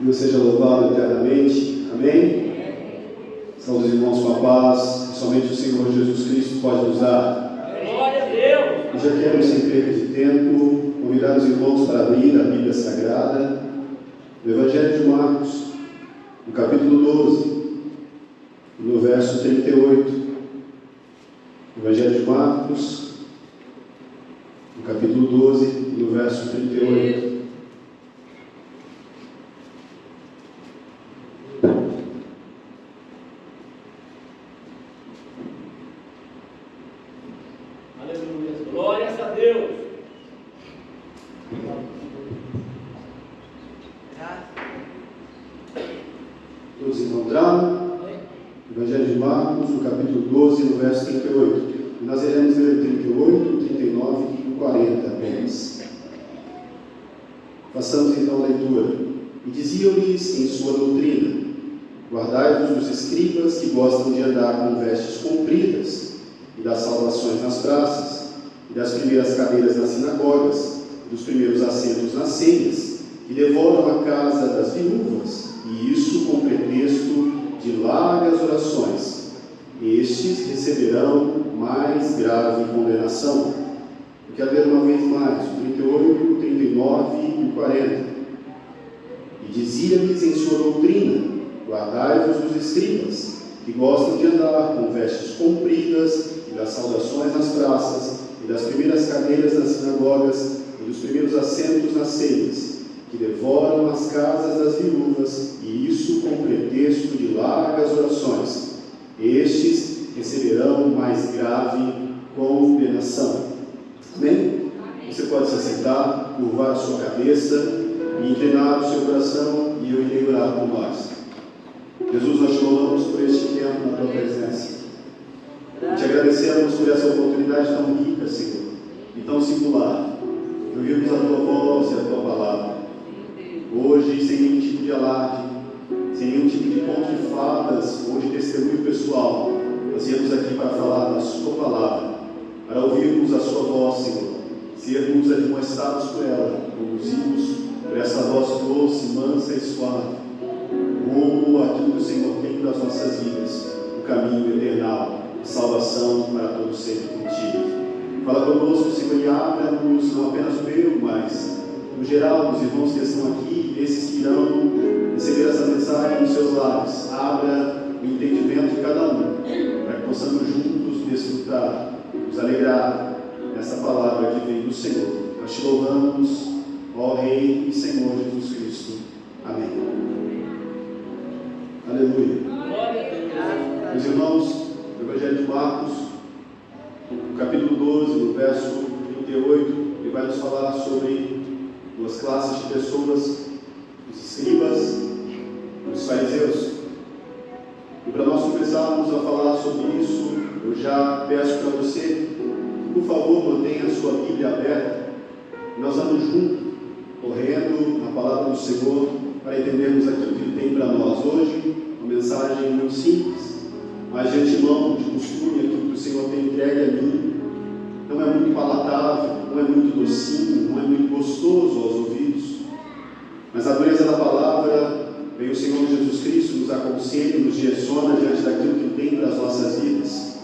Deus seja louvado eternamente. Amém? Saúde os irmãos com a paz, que somente o Senhor Jesus Cristo pode nos dar. Glória a Deus! Eu já quero, sem perda de tempo, convidar os irmãos para abrir a Bíblia Sagrada, no Evangelho de Marcos, no capítulo 12, no verso 38. Evangelho de Marcos, no capítulo 12, no verso 38. Aleluia! Glórias a Deus! Todos encontraram? Evangelho de Marcos, no capítulo 12, no verso 38. E nós iremos ler o 38, o 39 e o 40 apenas. Façamos então a leitura. E diziam-lhes em sua doutrina: guardai-vos dos escribas que gostam de andar com vestes compridas, e das saudações nas praças, e das primeiras cadeiras nas sinagogas, e dos primeiros assentos nas ceias, que devoram a casa das viúvas, e isso com pretexto de largas orações. Estes receberão mais grave condenação. Eu quero ler uma vez mais, o 38, o 39 e o 40. E dizia-lhes em sua doutrina: guardai-vos dos escribas, que gostam de andar com vestes compridas, e das saudações nas praças, e das primeiras cadeiras nas sinagogas, e dos primeiros assentos nas ceias, que devoram as casas das viúvas, e isso com pretexto de largas orações. Estes receberão mais grave condenação. Amém? Você pode se assentar, curvar a sua cabeça e inclinar o seu coração, e eu irei orar por nós. Jesus, nós te louvamos por este tempo na tua presença. E te agradecemos por essa oportunidade tão rica, Senhor, e tão singular, de ouvirmos a tua voz e a tua palavra. Hoje, sem nenhum tipo de alarde, sem nenhum tipo de conto de fadas ou de testemunho pessoal, nós viemos aqui para falar da sua palavra, para ouvirmos a sua voz, Senhor, sermos admoestados por ela, conduzidos por essa voz doce, mansa e suave, rumo àquilo que o Senhor tem para as nossas vidas, o caminho eternal, a salvação para todo ser contigo. Fala conosco, Senhor, e abra-nos não apenas o meu, mas no geral, os irmãos que estão aqui, esses que irão receber essa mensagem nos seus lares. Abra o entendimento de cada um, para que possamos juntos desfrutar, nos alegrar nessa palavra que vem do Senhor. Nós te louvamos, ó Rei e Senhor Jesus Cristo. Amém. Aleluia. Meus irmãos, no Evangelho de Marcos, no capítulo 12, no verso 38, ele vai nos falar sobre duas classes de pessoas: os escribas e os fariseus. E para nós começarmos a falar sobre isso, eu já peço para você, por favor, mantenha a sua Bíblia aberta. Nós vamos juntos, correndo na palavra do Senhor, para entendermos aquilo que Ele tem para nós hoje. Uma mensagem muito simples, mas de antemão, de costume, aquilo que o Senhor tem entregue a mim. Não é muito palatável, não é muito docinho, não é muito gostoso aos ouvidos, mas a dureza da palavra vem o Senhor Jesus Cristo, nos aconselha, nos direciona diante daquilo que tem para as nossas vidas.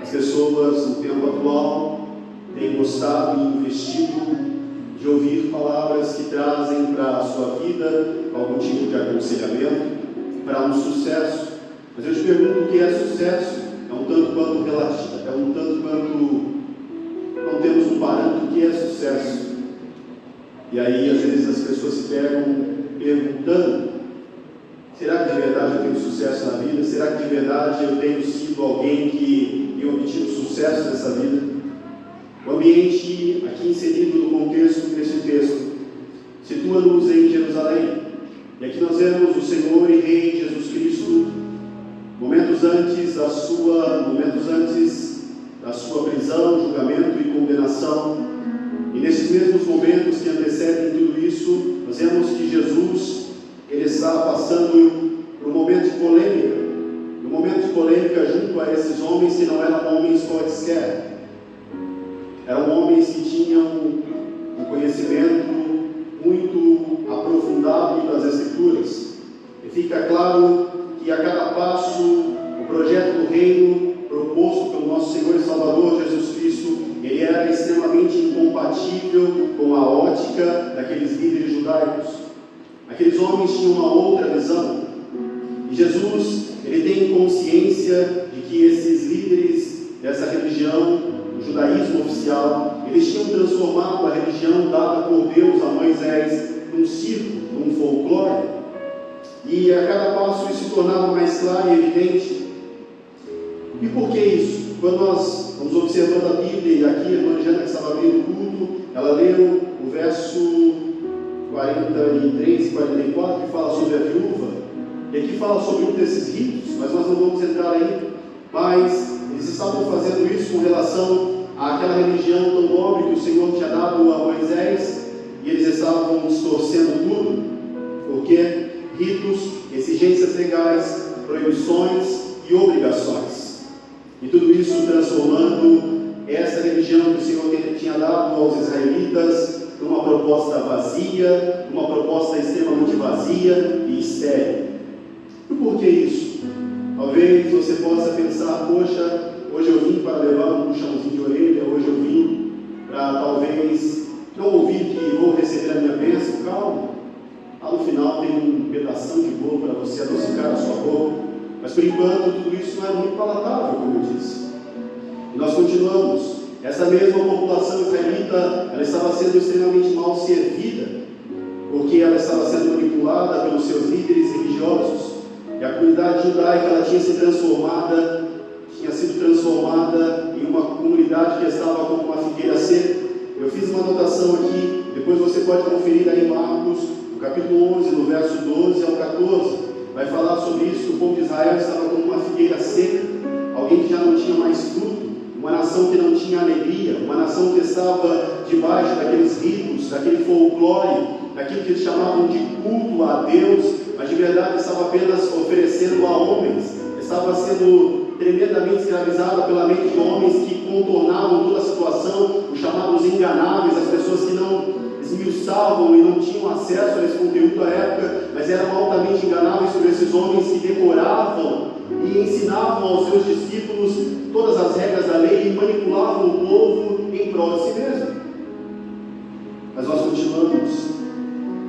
As pessoas no tempo atual têm gostado e investido de ouvir palavras que trazem para a sua vida algum tipo de aconselhamento para um sucesso. Mas eu te pergunto: o que é sucesso? É um tanto quanto relativo, é um tanto quanto não temos um parâmetro do que é sucesso. E aí, às vezes, as pessoas se pegam perguntando: será que de verdade eu tenho sucesso na vida? Será que de verdade eu tenho sido alguém que tem obtido sucesso nessa vida? O ambiente aqui inserido no contexto deste texto situa-nos em Jerusalém. E aqui nós vemos o Senhor e Rei Jesus Cristo, momentos antes da sua prisão, julgamento e condenação. E nesses mesmos momentos que antecedem tudo isso, nós vemos que Jesus, ele está passando por um momento de polêmica. Um momento de polêmica junto a esses homens que não eram homens quaisquer. Eram homens que tinham um conhecimento muito aprofundado das Escrituras. claro que a cada passo o projeto do reino proposto pelo nosso Senhor e Salvador Jesus Cristo, ele era extremamente incompatível com a ótica daqueles líderes judaicos. Aqueles homens tinham uma outra visão. E Jesus, ele tem consciência de que esses líderes dessa religião, do judaísmo oficial, eles tinham transformado a religião dada por Deus a Moisés num circo, num folclore. E a cada passo isso se tornava mais claro e evidente. E por que isso? Quando nós vamos observando a Bíblia, e aqui a irmã Jana, que estava abrindo o culto, ela leu o verso 43 e 44, que fala sobre a viúva, e aqui fala sobre um desses ritos, mas nós não vamos entrar aí. Mas eles estavam fazendo isso com relação àquela religião tão nobre que o Senhor tinha dado a Moisés, e eles estavam distorcendo tudo, porque ritos, exigências legais, proibições e obrigações. E tudo isso transformando essa religião que o Senhor tinha dado aos israelitas numa proposta vazia, uma proposta extremamente vazia e estéril. E por que isso? Talvez você possa pensar, poxa, hoje eu vim para levar um puxãozinho de orelha, hoje eu vim para talvez não ouvir que vou receber a minha bênção. Calma, lá no final tem um pedação de bolo para você adocicar a sua boca. Mas por enquanto tudo isso não é muito palatável, como eu disse. E nós continuamos. Essa mesma população israelita, ela estava sendo extremamente mal servida, porque ela estava sendo manipulada pelos seus líderes religiosos. E a comunidade judaica, ela tinha sido transformada em uma comunidade que estava como uma figueira seca. Eu fiz uma anotação aqui, depois você pode conferir aí em Marcos, no capítulo 11, no verso 12 ao 14. Vai falar sobre isso, que o povo de Israel estava como uma figueira seca, alguém que já não tinha mais fruto, uma nação que não tinha alegria, uma nação que estava debaixo daqueles ritos, daquele folclore, daquilo que eles chamavam de culto a Deus, mas de verdade estava apenas oferecendo a homens, estava sendo tremendamente escravizada pela mente de homens que contornavam toda a situação, os chamados enganáveis, as pessoas que não esmiuçavam e não tinham acesso a esse conteúdo da época, mas eram altamente enganáveis por esses homens que decoravam e ensinavam aos seus discípulos todas as regras da lei e manipulavam o povo em prol de si mesmo. Mas nós continuamos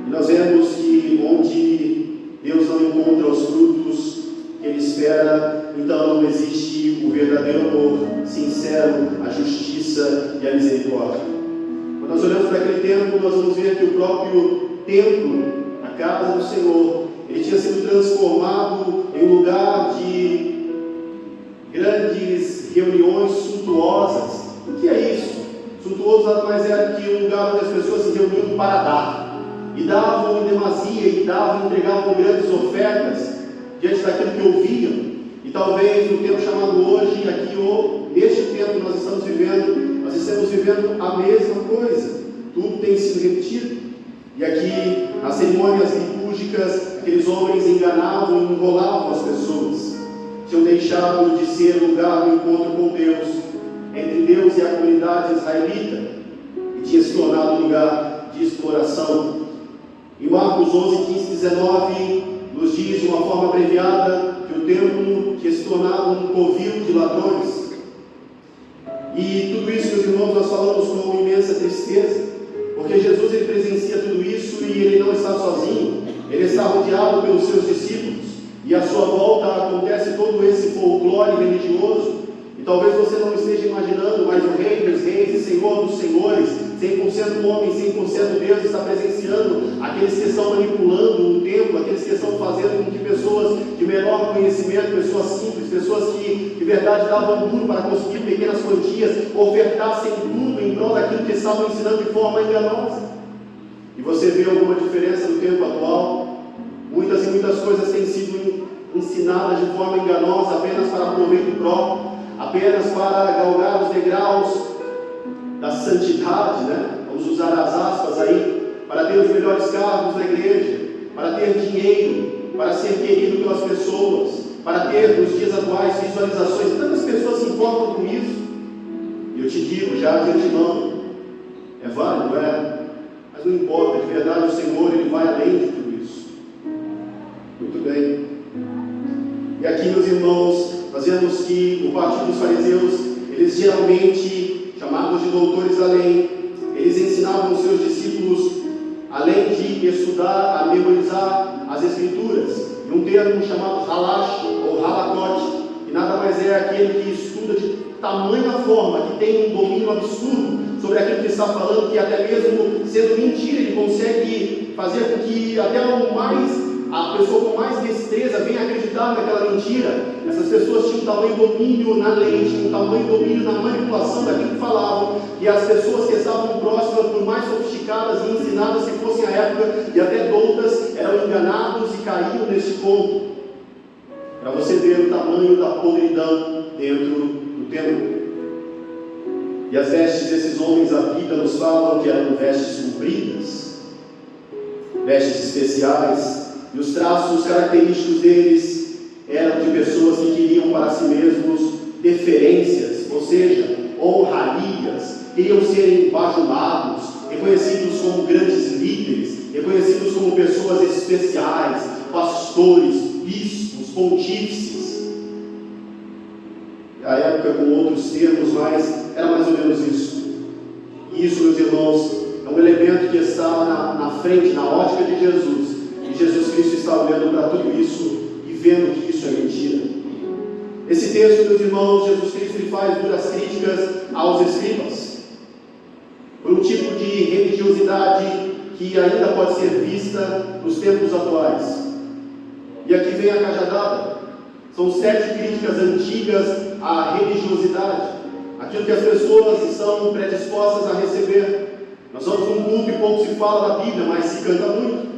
e nós vemos que onde Deus não encontra os frutos que Ele espera, então não existe o verdadeiro amor sincero, a justiça e a misericórdia. Quando nós olhamos para aquele templo, nós vamos ver que o próprio templo, a casa do Senhor, ele tinha sido transformado em um lugar de grandes reuniões suntuosas. O que é isso? Suntuoso nada mais é que um lugar onde as pessoas se reuniam para dar, e davam em demasia, e davam, entregavam grandes ofertas diante daquilo que ouviam. E talvez no tempo chamado hoje, aqui ou neste tempo nós estamos vivendo a mesma coisa. Tudo tem sido repetido. E aqui, nas cerimônias litúrgicas, aqueles homens enganavam e enrolavam as pessoas. Tinham deixado de ser lugar do encontro com Deus, entre Deus e a comunidade israelita, e tinha se tornado lugar de exploração. Em Marcos 11, 15, 19, nos diz de uma forma abreviada que o templo tinha se tornado um covil de ladrões. E tudo isso, meus irmãos, nós falamos com uma imensa tristeza, porque Jesus ele presencia tudo isso e ele não está sozinho, ele está rodeado pelos seus discípulos, e à sua volta acontece todo esse folclore religioso. E talvez você não esteja imaginando, mas o Rei dos Reis e Senhor dos Senhores, 100% homem, 100% Deus, está presenciando aqueles que estão manipulando o templo, aqueles que estão fazendo com que pessoas de menor conhecimento, pessoas simples, pessoas que de verdade davam duro para conseguir pequenas quantias, ofertassem tudo em prol daquilo que estavam ensinando de forma enganosa. E você vê alguma diferença no tempo atual? Muitas e muitas coisas têm sido ensinadas de forma enganosa, apenas para proveito próprio, apenas para galgar os degraus da santidade, né? Vamos usar as aspas aí, para ter os melhores cargos na igreja, para ter dinheiro, para ser querido pelas pessoas, para ter nos dias atuais visualizações. Tantas pessoas se importam com isso. E eu te digo já de antemão, é válido, mas não importa, de verdade o Senhor ele vai além de tudo isso. Muito bem. E aqui, meus irmãos, nós vemos que o partido dos fariseus, eles geralmente, chamados de doutores da lei, eles ensinavam os seus discípulos, além de estudar, a memorizar as escrituras, e um termo chamado halash ou halacote, que nada mais é aquele que estuda de tamanha forma, que tem um domínio absurdo sobre aquilo que está falando, que até mesmo sendo mentira, ele consegue fazer com que até a pessoa com mais destreza venha acreditar naquela mentira. Essas pessoas tinham tamanho domínio na lei, tinham tamanho domínio na manipulação daquilo que falavam, e as pessoas que estavam próximas, por mais sofisticadas e ensinadas que fossem à época, e até doutas, eram enganados e caíam neste ponto. Para você ver o tamanho da podridão dentro do templo. E as vestes desses homens, a Bíblia nos fala que eram vestes compridas, vestes especiais, e os traços característicos deles eram de pessoas que queriam para si mesmos deferências, ou seja, honrarias, queriam ser bajulados, reconhecidos como grandes líderes, reconhecidos como pessoas especiais, pastores, bispos, pontífices. A época com outros termos, mas era mais ou menos isso. E isso, meus irmãos, é um elemento que está na frente, na ótica de Jesus. E Jesus Cristo está olhando para tudo isso e vendo que isso é mentira. Esse texto, meus irmãos, Jesus Cristo ele faz duras críticas aos escribas, por um tipo de religiosidade que ainda pode ser vista nos tempos atuais. E aqui vem a cajadada. São 7 críticas antigas à religiosidade, aquilo que as pessoas estão predispostas a receber. Nós somos um culto e pouco se fala da Bíblia, mas se canta muito.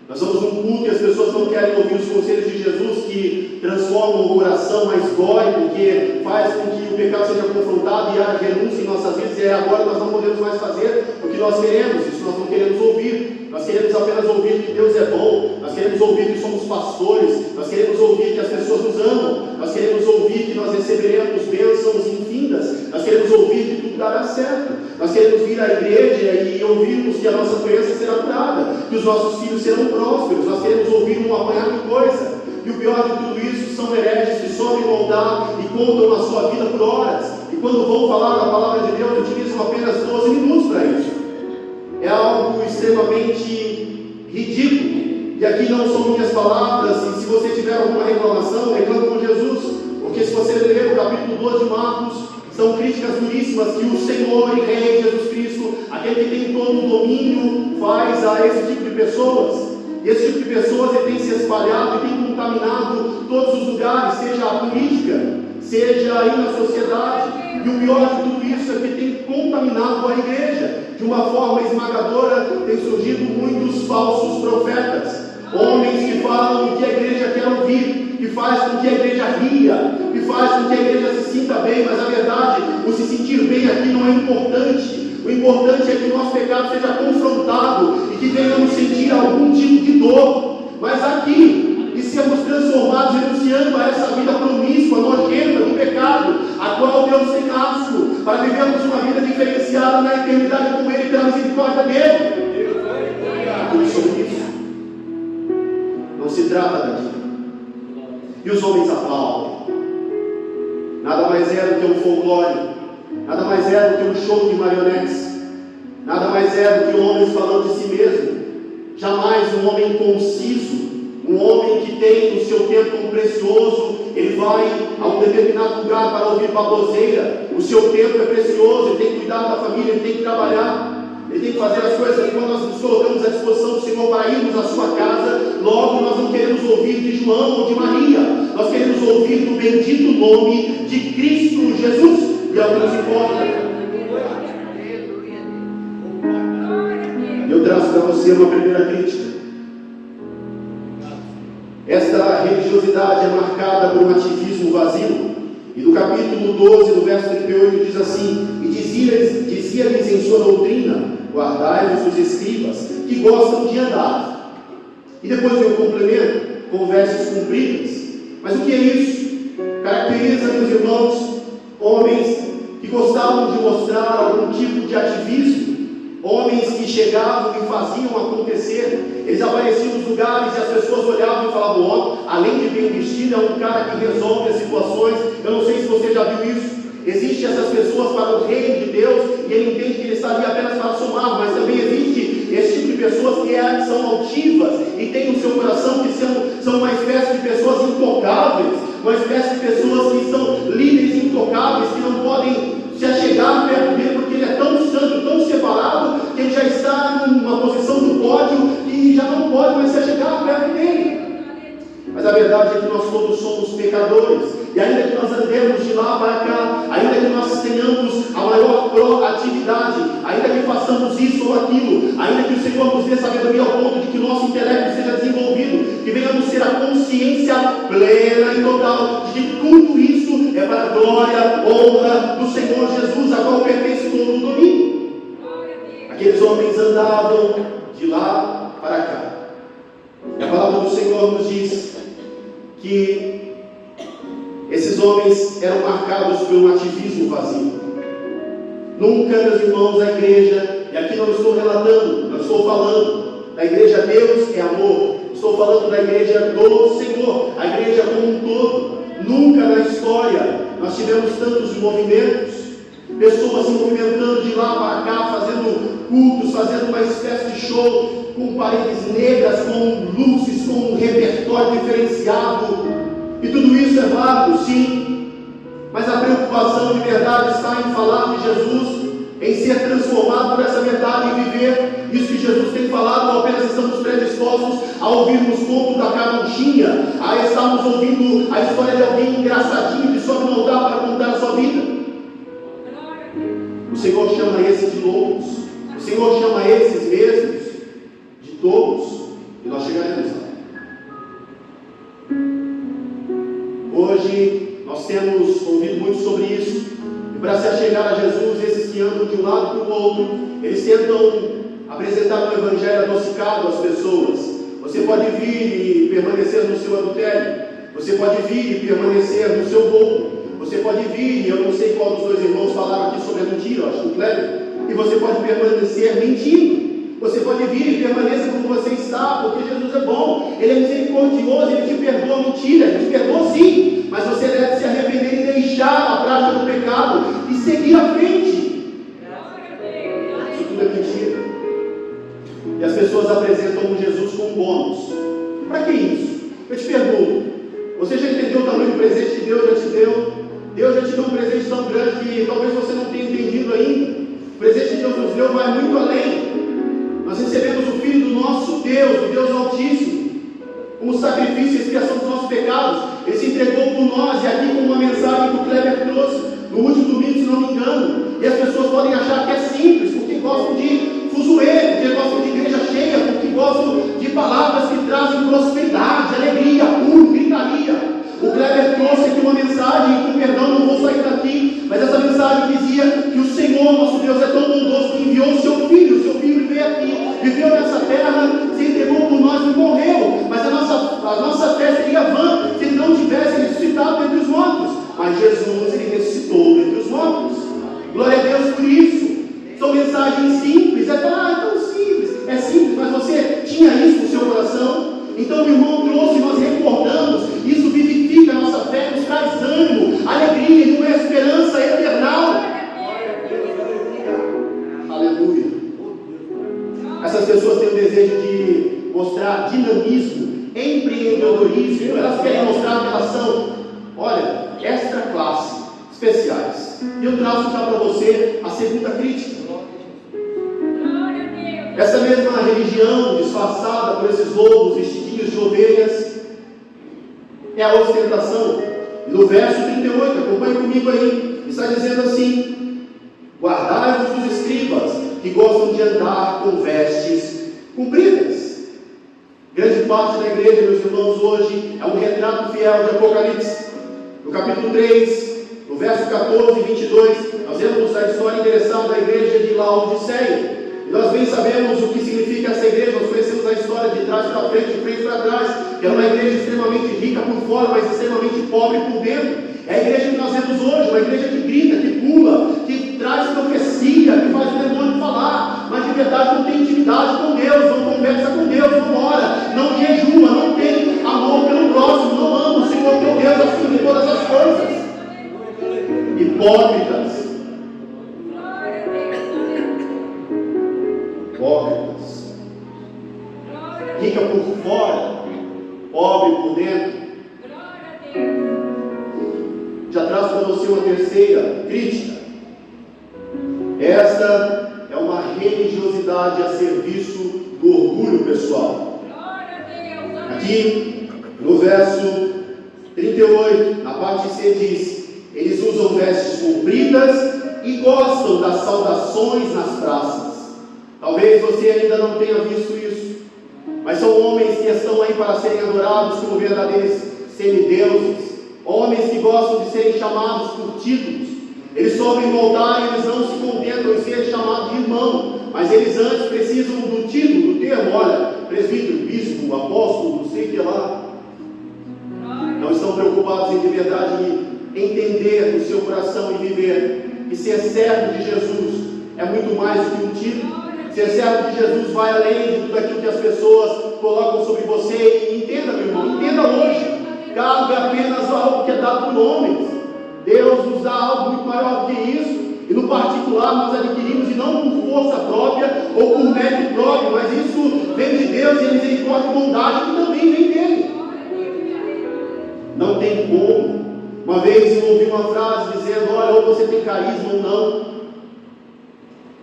Nós somos um culto e as pessoas não querem ouvir os conselhos de Jesus, que transformam o coração, mas dói, porque faz com que o pecado seja confrontado e haja renúncia em nossas vidas, e agora nós não podemos mais fazer o que nós queremos. Isso nós não queremos ouvir. Nós queremos apenas ouvir que Deus é bom, nós queremos ouvir que somos pastores, nós queremos ouvir que as pessoas nos amam, nós queremos ouvir que nós receberemos bênçãos infindas, nós queremos ouvir que tudo dará certo, nós queremos vir à igreja e ouvirmos que a nossa doença será curada, que os nossos filhos serão prósperos, nós queremos ouvir um apanhado de coisa. E o pior de tudo isso são hereges que sobem no altar e contam a sua vida por horas, e quando vão falar da palavra de Deus utilizam apenas 12 minutos para isso. É algo extremamente ridículo. E aqui não são minhas palavras, e se você tiver alguma reclamação, reclame com Jesus, porque se você ler o capítulo 12 de Marcos, são críticas duríssimas que o Senhor e Rei Jesus Cristo, aquele que tem todo o domínio, faz a esse tipo de pessoas. E esse tipo de pessoas ele tem se espalhado e tem contaminado todos os lugares, seja a política, seja aí na sociedade. E o pior de tudo isso é que tem contaminado a igreja. De uma forma esmagadora, tem surgido muitos falsos profetas, homens que falam o que a igreja quer ouvir, que faz com que a igreja ria, que faz com que a igreja se sinta bem, mas a verdade, o se sentir bem aqui não é importante. O importante é que o nosso pecado seja confrontado e que venhamos sentir algum tipo de dor. Mas aqui, e sermos transformados, renunciando a essa vida promíscua, nojenta, do pecado, a qual Deus tem asco, para vivermos uma vida diferenciada na eternidade com Ele, pela misericórdia dEle. Tudo sobre isso. Não se trata daqui. E os homens aplaudem. Nada mais é do que um folclore, nada mais é do que um show de marionetes, nada mais é do que homens falando de si mesmo. Jamais um homem conciso, um homem que tem o seu tempo precioso, ele vai a um determinado lugar para ouvir baboseira. O seu tempo é precioso, ele tem que cuidar da família, ele tem que trabalhar, ele tem que fazer as coisas. Quando nós nos colocamos à disposição do Senhor para irmos à sua casa, logo nós não queremos ouvir de João ou de Maria, nós queremos ouvir do bendito nome de Cristo Jesus. E é o que nos importa. Eu trago para você uma primeira crítica. Esta religiosidade é marcada por um ativismo vazio. E no capítulo 12, no verso 38, diz assim: e dizia-lhes em sua doutrina: guardai-vos dos escribas, que gostam de andar. E depois vem o complemento, com vestes compridas. Mas o que é isso? Caracteriza, meus irmãos, homens que gostavam de mostrar algum tipo de ativismo, homens que chegavam e faziam acontecer, Eles apareciam nos lugares e as pessoas olhavam e falavam: ó, além de bem vestido, é um cara que resolve as situações. Eu não sei se você já viu isso. Existem essas pessoas para o reino de Deus e ele entende que ele está ali apenas para somar, mas também existe esse tipo de pessoas que são altivas e têm no seu coração que são uma espécie de pessoas intocáveis, uma espécie de pessoas que são líderes intocáveis, que não podem se achegar perto dele porque ele é tão santo, tão separado, que ele já está numa posição do pódio e já não pode mais se achegar perto dele. Mas a verdade é que nós todos somos pecadores. E ainda que nós andemos de lá para cá, ainda que nós tenhamos a maior proatividade, ainda que façamos isso ou aquilo, ainda que o Senhor nos dê sabedoria ao ponto de que o nosso intelecto seja desenvolvido, que venhamos ter a consciência plena e total de que tudo isso é para a glória, honra do Senhor Jesus, a qual pertence todo o domínio. Aqueles homens andavam de lá para cá. E a palavra do Senhor nos diz que esses homens eram marcados por um ativismo vazio. Nunca, meus irmãos, a igreja, e aqui não estou relatando, não estou falando da igreja Deus é amor, estou falando da igreja do Senhor, a igreja como um todo. Nunca na história nós tivemos tantos movimentos, pessoas se movimentando de lá para cá, fazendo cultos, fazendo uma espécie de show, com paredes negras, com luzes, com um repertório diferenciado. E tudo isso é válido, sim, mas a preocupação de verdade está em falar de Jesus, em ser transformado por essa verdade, em viver isso que Jesus tem falado, ou apenas estamos predispostos a ouvirmos conto da carochinha, a estarmos ouvindo a história de alguém engraçadinho que sobe no altar para contar a sua vida. O Senhor chama esses de loucos, o Senhor chama esses mesmos de tolos, e nós chegaremos lá. Hoje nós temos ouvido muito sobre isso, e para se achegar a Jesus, esses que andam de um lado para o outro, eles tentam apresentar um evangelho adocicado às pessoas. Você pode vir e permanecer no seu adultério, você pode vir e permanecer no seu roubo, você pode vir, e eu não sei qual dos dois irmãos falaram aqui sobre a mentira, eu acho que o Cléber, e você pode permanecer mentindo. Você pode vir e permaneça como você está, porque Jesus é bom, Ele é misericordioso, Ele te perdoa a mentira, Ele te perdoa sim, mas você deve se arrepender e deixar a prática do pecado e seguir à frente. Isso tudo é mentira. E as pessoas apresentam Jesus com bônus. Para que isso? Eu te pergunto, você já entendeu o tamanho do presente que Deus já te deu? Deus já te deu um presente tão grande que talvez você não tenha entendido ainda. O presente que Deus nos deu vai muito além. Nós recebemos o Filho do nosso Deus, o Deus Altíssimo, como sacrifício e expiação dos nossos pecados. Ele se entregou por nós, e aqui com uma mensagem que o Cléber trouxe no último domingo, se não me engano. E as pessoas podem achar que é simples, porque gostam de fuzuê, porque gostam de igreja cheia, porque gostam de palavras que trazem prosperidade, alegria, puro, gritaria. O Cléber trouxe aqui uma mensagem, e com perdão não vou sair daqui, mas essa mensagem dizia que o Senhor, nosso Deus, é tão bondoso que enviou o seu Filho veio aqui, viveu nessa terra, se entregou por nós e morreu, mas a nossa fé seria vã se Ele não tivesse ressuscitado entre os mortos, mas Jesus, Ele ressuscitou entre os mortos. Glória a Deus por isso. São mensagens simples, é tão simples, é simples, mas você tinha isso no seu coração? Então o irmão trouxe, nós recordamos, isso vivifica a nossa fé, nos traz ânimo, alegria e uma esperança eternal. Aleluia. Essas pessoas têm o desejo de mostrar dinamismo, empreendedorismo, elas querem mostrar que elas são, olha, extra classe, especiais. E eu trago já para você a segunda crítica. Essa mesma religião disfarçada por esses lobos vestidinhos de ovelhas é a ostentação. E no verso 38, acompanhe comigo aí, está dizendo assim: guardai-vos dos escribas que gostam de andar com vestes compridas. Grande parte da igreja, meus irmãos, hoje é um retrato fiel de Apocalipse. No capítulo 3, no verso 14 e 22, nós vemos a história interessante da igreja de Laodiceia. E nós bem sabemos o que significa essa igreja, nós conhecemos a história de trás para frente, de frente para trás, que era uma igreja extremamente rica por fora, mas extremamente pobre por dentro. É a igreja que nós vemos hoje, uma igreja que grita, que pula, que traz profecia, que faz o demônio falar, mas de de verdade não tem intimidade com Deus, não conversa com Deus, não ora, não jejua, não tem amor pelo próximo, não ama o Senhor teu Deus acima de todas as coisas. Hipócritas. Hipócritas. Rica por fora, pobre por dentro. Já trago para você uma terceira crítica. Esta é uma religiosidade a serviço do orgulho pessoal. Aqui no verso 38, na parte C diz: eles usam vestes compridas e gostam das saudações nas praças. Talvez você ainda não tenha visto isso, mas são homens que estão aí para serem adorados como verdadeiros semideuses, homens que gostam de serem chamados por títulos. Eles sobem no altar e eles não se contentam em ser chamados de irmão, mas eles antes precisam do título, do termo, olha, presbítero, bispo, apóstolo, não sei o que lá. Não estão preocupados em de verdade entender o seu coração e viver que ser servo de Jesus é muito mais do que um título. Ser servo de Jesus vai além de tudo aquilo que as pessoas colocam sobre você. E entenda, meu irmão, entenda hoje, cabe apenas algo que é dado por homens. Deus nos dá algo muito maior do que isso, e no particular nós adquirimos, e não por força própria ou por mérito próprio, mas isso vem de Deus, e a misericórdia e bondade que também vem dele. Não tem como. Uma vez eu ouvi uma frase dizendo: olha, ou você tem carisma ou não.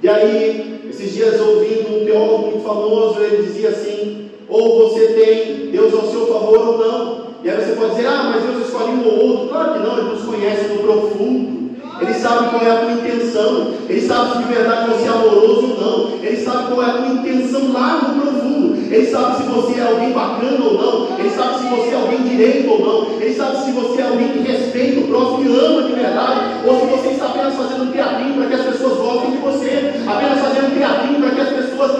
E aí, esses dias ouvindo um teólogo muito famoso, ele dizia assim: ou você tem Deus ao seu favor ou não. E aí você pode dizer: ah, mas Deus escolhe um ou outro. Claro que não, Ele nos conhece no profundo. Ele sabe qual é a tua intenção. Ele sabe se de verdade você é amoroso ou não. Ele sabe qual é a tua intenção lá no profundo. Ele sabe se você é alguém bacana ou não. Ele sabe se você é alguém direito ou não. Ele sabe se você é alguém que respeita o próximo e ama de verdade, ou se você está apenas fazendo um teatrinho para que as pessoas gostem de você, apenas fazendo um teatrinho para que as pessoas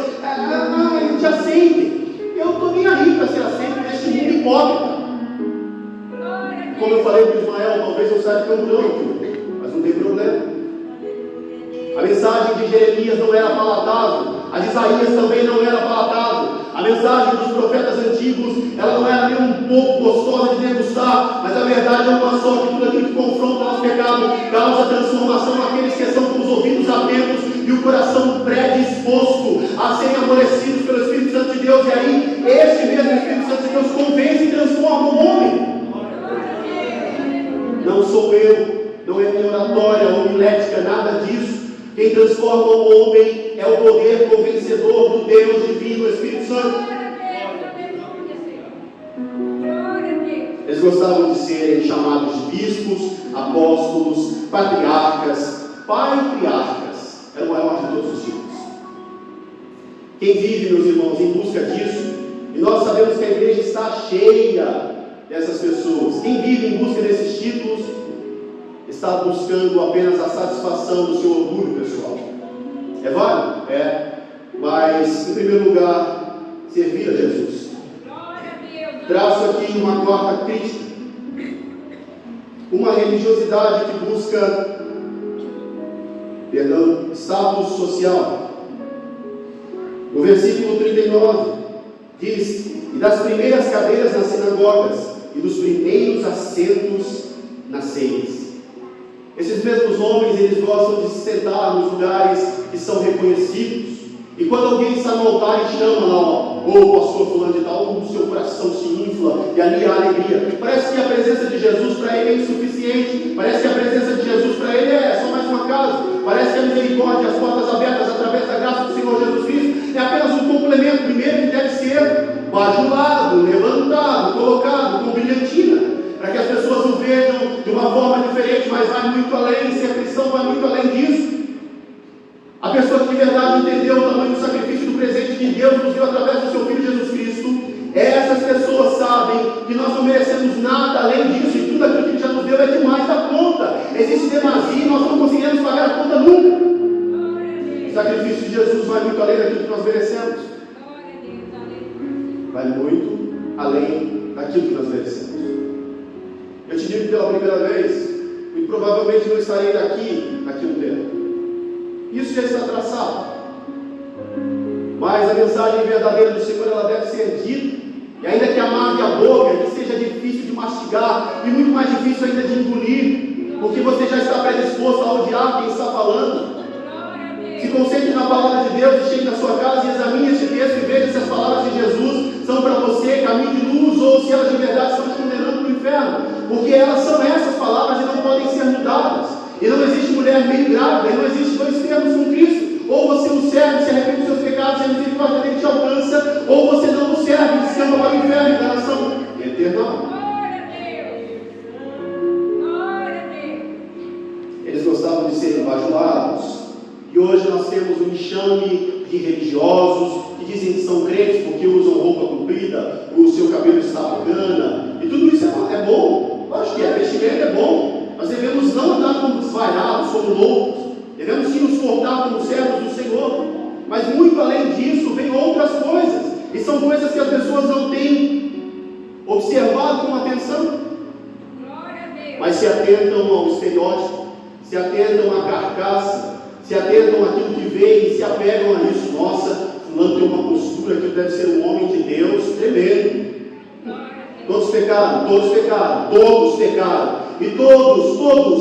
te aceitem. Eu estou nem aí para ser aceito neste mundo hipócrita. Como eu falei para o Ismael, talvez eu saia de Campo Grande, mas não tem problema. A mensagem de Jeremias não era palatável, a de Isaías também não era palatável. A mensagem dos profetas antigos, ela não era nem um pouco gostosa de degustar, mas a verdade é uma só: que tudo aquilo que confronta o nosso pecado causa transformação naqueles que estão com os ouvidos atentos e o coração predisposto a serem amolecidos pelo Espírito Santo de Deus. E aí, este mesmo Espírito Santo de Deus convence e transforma o homem. Não sou eu, não é minha oratória ou milética, nada disso. Quem transforma o homem é o poder convencedor do Deus divino, o Espírito Santo. Eles gostavam de serem chamados de bispos, apóstolos, patriarcas, patriarcas. Era o maior de todos os tipos. Quem vive, meus irmãos, em busca disso, e nós sabemos que a igreja está cheia dessas pessoas. Quem vive em busca desses títulos está buscando apenas a satisfação do seu orgulho pessoal. É válido? É. Mas, em primeiro lugar, servir a Jesus. Traço aqui uma quarta crítica. Uma religiosidade que busca, status social. No versículo 39, diz: e das primeiras cadeiras nas sinagogas, e dos primeiros assentos nas ceias. Esses mesmos homens, eles gostam de se sentar nos lugares que são reconhecidos. E quando alguém está no altar e chama lá, ô pastor fulano de tal, o seu coração se infla, e ali há alegria. Parece que a presença de Jesus para ele é insuficiente. Parece que a presença de Jesus para ele é só mais uma casa. Parece que a misericórdia, as portas abertas através da graça do Senhor Jesus Cristo, é apenas um complemento. Primeiro que deve ser bajulado, levantado, colocado com brilhantina, para que as pessoas o vejam de uma forma diferente, mas vai muito além. Ser cristão vai muito além disso. A pessoa que de verdade entendeu o tamanho do sacrifício do presente que Deus nos deu através do seu Filho Jesus Cristo, essas pessoas sabem que nós não merecemos nada além disso, e tudo aquilo que Ele já nos deu é demais da conta. Existe demasia e nós não conseguiremos pagar a conta nunca. O sacrifício de Jesus vai muito além daquilo que nós merecemos. Vai muito além daquilo que nós merecemos. Eu te digo pela primeira vez, e provavelmente não estarei daqui um tempo. Isso já está traçado. mas a mensagem verdadeira do Senhor, ela deve ser dita. E ainda que amargue a boca, que seja difícil de mastigar, e muito mais difícil ainda de engolir, porque você já está predisposto a odiar quem está falando. Se concentre na palavra de Deus e chegue na sua casa e examine este texto e veja se as palavras de Jesus são para você caminho de luz ou se elas de verdade estão te condenando para o inferno. Porque elas são essas palavras e não podem ser mudadas. E não existe mulher meio grávida, e não existe dois termos com Cristo. Ou você o serve, se arrepende dos seus pecados, e a misericórdia dele te alcança, ou você não o serve, e descamba para o inferno, e danação eterna. Eles gostavam de serem bajulados. E hoje nós temos um enxame de religiosos que dizem que são crentes porque usam roupa comprida, o seu cabelo está bacana, e tudo isso é bom. Eu acho que vestimento é bom. Nós devemos não andar como desvairados, como loucos. Devemos sim nos portar como servos do Senhor. Mas muito além disso, vem outras coisas. E são coisas que as pessoas não têm observado com atenção. Mas se atentam ao estereótipo, se atentam à carcaça, se atentam àquilo que vem e se apegam a isso. Nossa, fulano tem uma postura que deve ser um homem de Deus tremendo. Todos pecaram, todos pecaram, todos pecaram. E todos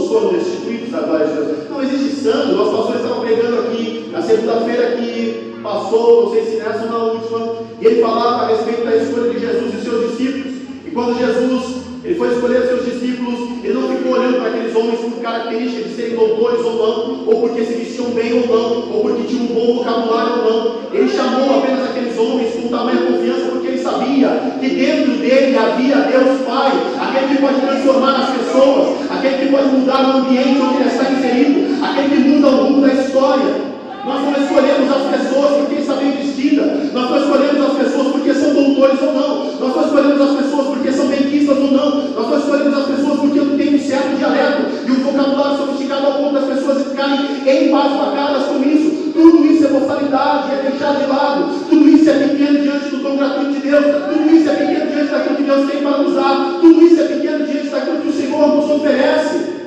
foram destituídos da glória de Deus. Não existe santo. Nossos pastores estavam pregando aqui, na segunda-feira que passou, não sei se nessa ou na última, e ele falava a respeito da escolha de Jesus e seus discípulos. E quando Jesus ele foi escolher seus discípulos, ele não ficou olhando para aqueles homens por característica de serem doutores ou não, ou porque se vestiam bem ou não, ou porque tinham um bom vocabulário ou não. Ele chamou apenas aqueles homens com tamanha confiança, porque ele sabia que dentro dele havia Deus Pai, aquele que pode transformar as pessoas, aquele que pode mudar o ambiente onde ele está inserido, aquele que muda o rumo da história. Nós não escolhemos as pessoas porque está bem vestida, nós não escolhemos as pessoas porque são doutores ou não, nós não escolhemos as pessoas porque são benquistas ou não, nós não escolhemos as pessoas porque têm um certo dialeto e um vocabulário sofisticado ao ponto das pessoas ficarem embasbacadas com isso. Tudo isso é boçalidade, é deixar de lado, tudo isso é pequeno diante do dom gratuito de Deus, tudo isso é pequeno diante daquilo que Deus tem para nos dar, tudo isso é pequeno diante daquilo que o Senhor nos oferece.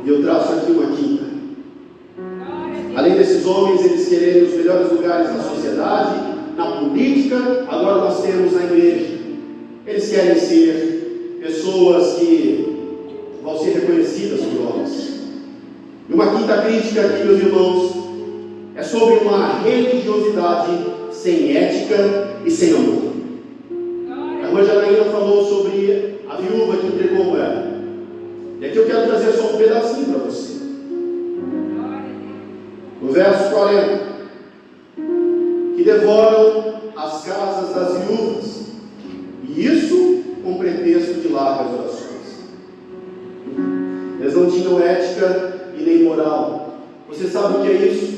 E eu traço aqui uma quinta. Além desses homens, eles quererem os melhores lugares na sociedade, na política, agora nós temos na igreja. Eles querem ser pessoas que vão ser reconhecidas por homens. E uma quinta crítica aqui, meus irmãos, é sobre uma religiosidade sem ética e sem amor. A irmã Janaína falou sobre a viúva que entregou a moeda. E aqui eu quero trazer só um pedacinho para você. No verso 40, que devoram as casas das viúvas, e isso com pretexto de largas orações. Eles não tinham ética e nem moral. Você sabe o que é isso?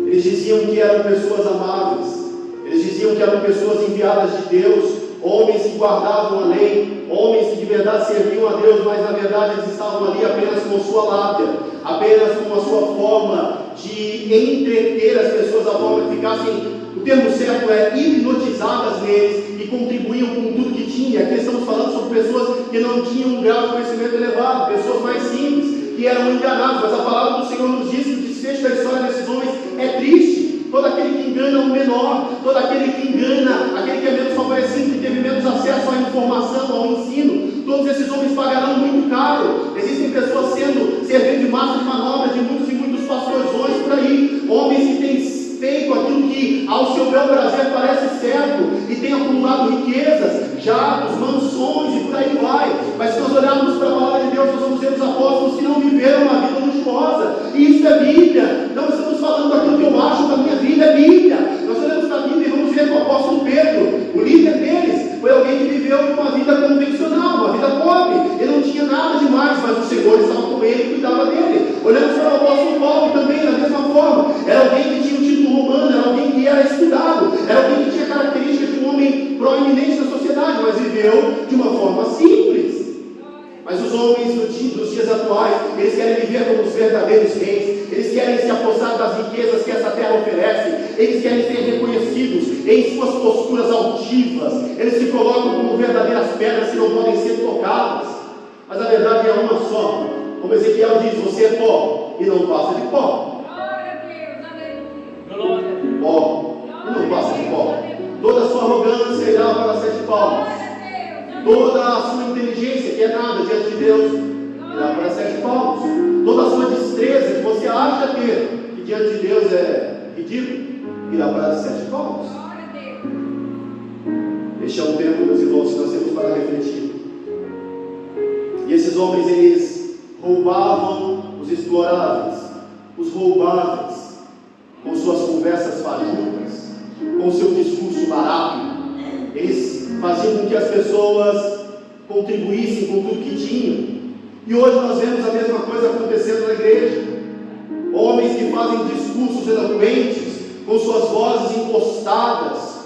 Eles diziam que eram pessoas amáveis, eles diziam que eram pessoas enviadas de Deus, homens que guardavam a lei, homens que de verdade serviam a Deus, mas na verdade eles estavam ali apenas com a sua lábia, apenas com a sua forma de entreter as pessoas, a forma que ficassem, o termo certo é hipnotizadas neles e contribuíam com tudo que tinha. Aqui estamos falando sobre pessoas que não tinham um grau de conhecimento elevado, pessoas mais simples, que eram enganadas, mas a palavra do Senhor nos diz que o desfecho da história desses homens é triste. Todo aquele que engana o menor, todo aquele que engana, aquele que é menos favorecido, que teve menos acesso à informação, ao ensino, todos esses homens pagarão muito caro. Existem pessoas servindo de massa de manobra de muitos e muitos pastorzões por aí, homens que têm feito aquilo que ao seu bel prazer parece certo e têm acumulado riquezas, jatos, mansões e por aí vai. Mas se nós olharmos para a palavra de Deus, nós vamos ver os apóstolos que não viveram uma vida luxuosa, e isso é Bíblia. Não estamos falando daquilo que eu acho da minha vida, é Bíblia. Nós olhamos para a Bíblia e vamos ver que o apóstolo Pedro, o líder deles, foi alguém que viveu uma vida convencional, uma vida pobre. Ele não tinha nada demais, mas o Senhor estava com ele e cuidava dele. Olhamos para o apóstolo Paulo também, da mesma forma. Era alguém que tinha um título romano, era alguém que era estudado, era alguém que tinha características de um homem proeminente na sociedade, mas viveu de uma forma simples. Mas os homens dos dias atuais, eles querem viver como os verdadeiros reis, eles querem se apossar das riquezas que essa terra oferece, eles querem ser reconhecidos em suas posturas altivas, eles se colocam como verdadeiras pedras que não podem ser tocadas. Mas a verdade é uma só. Como Ezequiel diz, você é pó, e não passa de pó. Glória a Deus. Pó e não passa de pó. Toda a sua arrogância irá para 7 palmos. Toda a sua inteligência, que é nada diante de Deus, irá para 7 palmos. Toda a sua destreza que você acha ter, que diante de Deus é ridículo, irá para 7 palmos. Este é um tempo, meus irmãos, que nós temos para refletir. E esses homens, eles roubavam os exploráveis, os roubavam com suas conversas fajutas, com seu discurso barato. Eles faziam com que as pessoas contribuíssem com tudo que tinham. E hoje nós vemos a mesma coisa acontecendo na igreja. Homens que fazem discursos eloquentes, com suas vozes impostadas,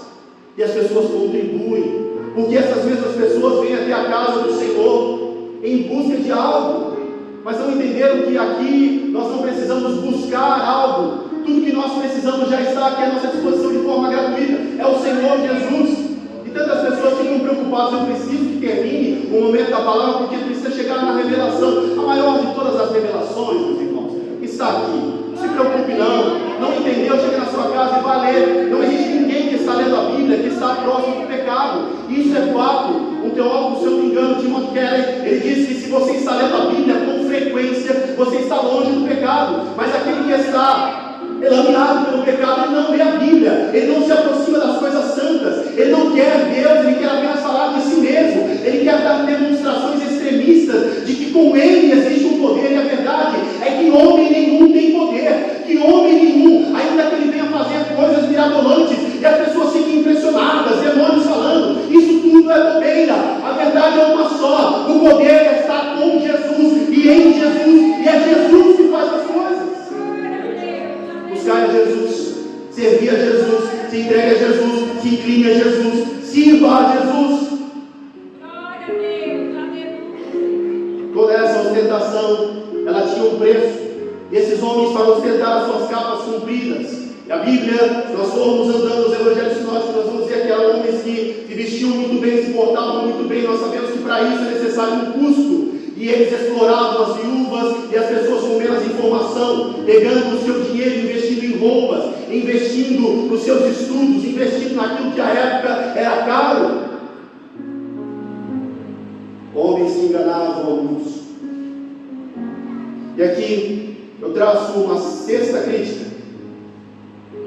e as pessoas contribuem, porque essas mesmas pessoas vêm até a casa do Senhor em busca de algo, mas não entenderam que aqui nós não precisamos buscar algo. Tudo que nós precisamos já está aqui à nossa disposição de forma gratuita. É o Senhor Jesus. E tantas pessoas ficam preocupadas: eu preciso que termine o momento da palavra, porque precisa chegar na revelação. A maior de todas as revelações, meus irmãos, está aqui. Não se preocupe não. Não entendeu? Chega na sua casa e vai ler. Não existe ninguém que está lendo a Bíblia que está próximo do pecado. Isso é fato. Um teólogo, se eu não me engano, Timothy Keller, ele diz que se você está lendo a Bíblia com frequência, você está longe do pecado. Mas aquele que está laminado pelo pecado, ele não lê a Bíblia, ele não se aproxima das coisas santas, ele não quer Deus, ele quer apenas falar de si mesmo, ele quer dar demonstrações extremistas de que com ele existe um poder. E a verdade é que homem nenhum tem poder, que homem nenhum, ainda que ele venha fazer coisas mirabolantes e as pessoas fiquem impressionadas, demônios falando, isso tudo é bobeira. A verdade é uma só: o poder está com Jesus e em Jesus, e é Jesus que faz as coisas. Buscar a Jesus, servir a Jesus, se entregue a Jesus, se incline a Jesus, sirva a Jesus. Glória a Deus, aleluia. Toda essa ostentação, ela tinha um preço. E esses homens, para ostentar as suas capas compridas, e a Bíblia, se nós formos andando nos evangelhos sinóticos, nós vamos ver que eram homens que se vestiam muito bem, se portavam muito bem. Nós sabemos que para isso é necessário um custo. E eles exploravam as viúvas e as pessoas com menos informação, pegando o seu dinheiro, investindo em roupas, investindo nos seus estudos, investindo naquilo que à época era caro. Homens que enganavam alguns. E aqui eu traço uma sexta crítica: